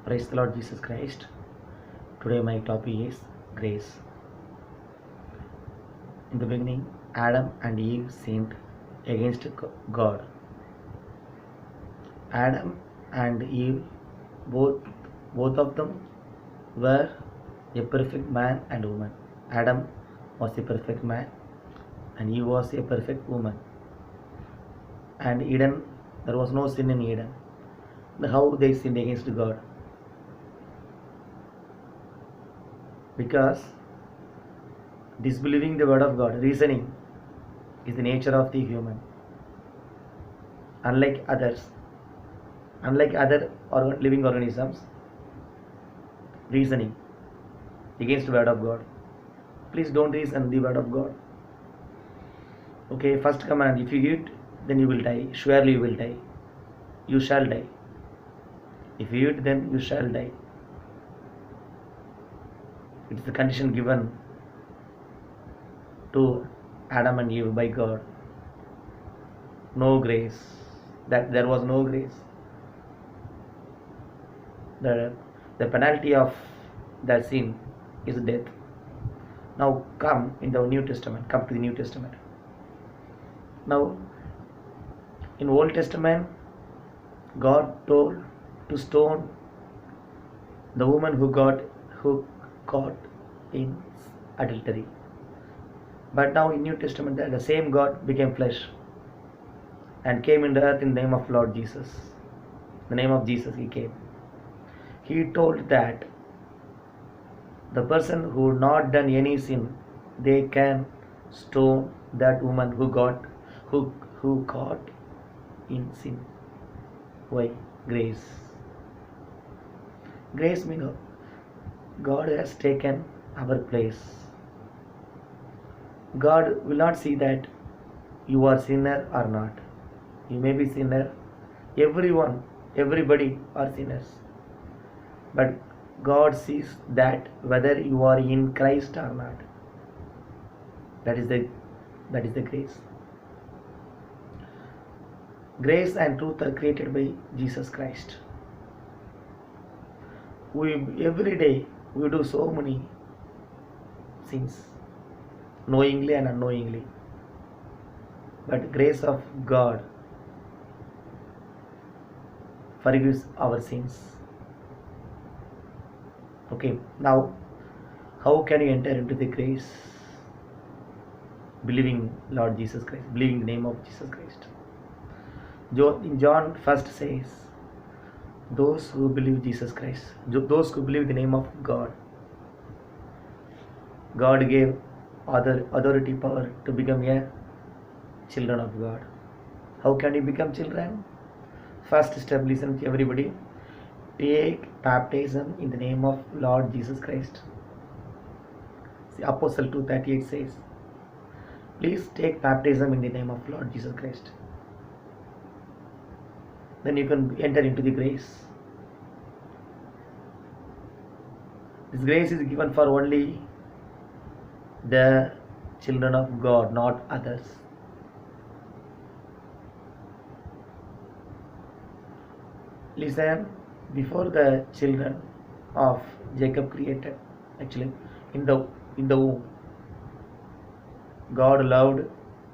Praise the Lord Jesus Christ. Today my topic is grace. In the beginning, Adam and Eve sinned against God. Adam and Eve, both of them were a perfect man and woman. Adam was a perfect man and Eve was a perfect woman. And Eden, there was no sin in Eden. How they sinned against God? Because disbelieving the word of God, reasoning is the nature of the human. Unlike other living organisms, reasoning against the word of God. Please don't reason the word of God. Okay, first command, if you eat, then you will die. Surely you will die. You shall die. If you eat, then you shall die. It is the condition given to Adam and Eve by God. No grace. That there was no grace. The penalty of that sin is death. Now come in the New Testament. Come to the New Testament. Now, in Old Testament, God told to stone the woman who caught in adultery. But now in New Testament, the same God became flesh and came into earth in the name of Lord Jesus. In the name of Jesus he came. He told that the person who not done any sin, they can stone that woman who caught in sin. Why? Grace. Grace means God has taken our place. God will not see that you are sinner or not. You may be sinner. Everybody are sinners. But God sees that whether you are in Christ or not. That is the grace. Grace and truth are created by Jesus Christ. Every day we do so many sins, knowingly and unknowingly. But grace of God forgives our sins. Okay, now how can you enter into the grace? Believing Lord Jesus Christ, believing the name of Jesus Christ. John first says, those who believe Jesus Christ, those who believe the name of God, God gave authority, power to become a children of God. How can you become children? First step, listen to everybody. Take baptism in the name of Lord Jesus Christ. See, Apostle 2:38 says, please take baptism in the name of Lord Jesus Christ. Then you can enter into the grace. This grace is given for only the children of God, not others. Listen, before the children of Jacob created, actually in the womb, God loved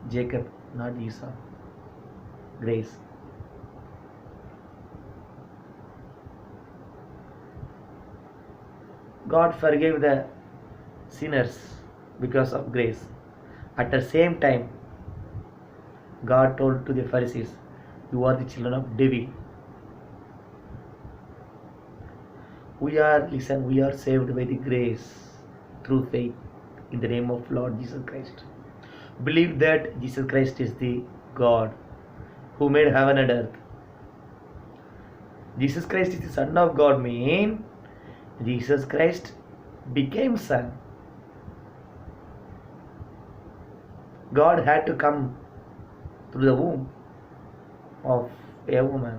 Jacob, not Esau. Grace. God forgave the sinners because of grace. At the same time, God told to the Pharisees, you are the children of David. We are saved by the grace through faith in the name of Lord Jesus Christ. Believe that Jesus Christ is the God who made heaven and earth. Jesus Christ is the Son of God means Jesus Christ became Son. God had to come through the womb of a woman.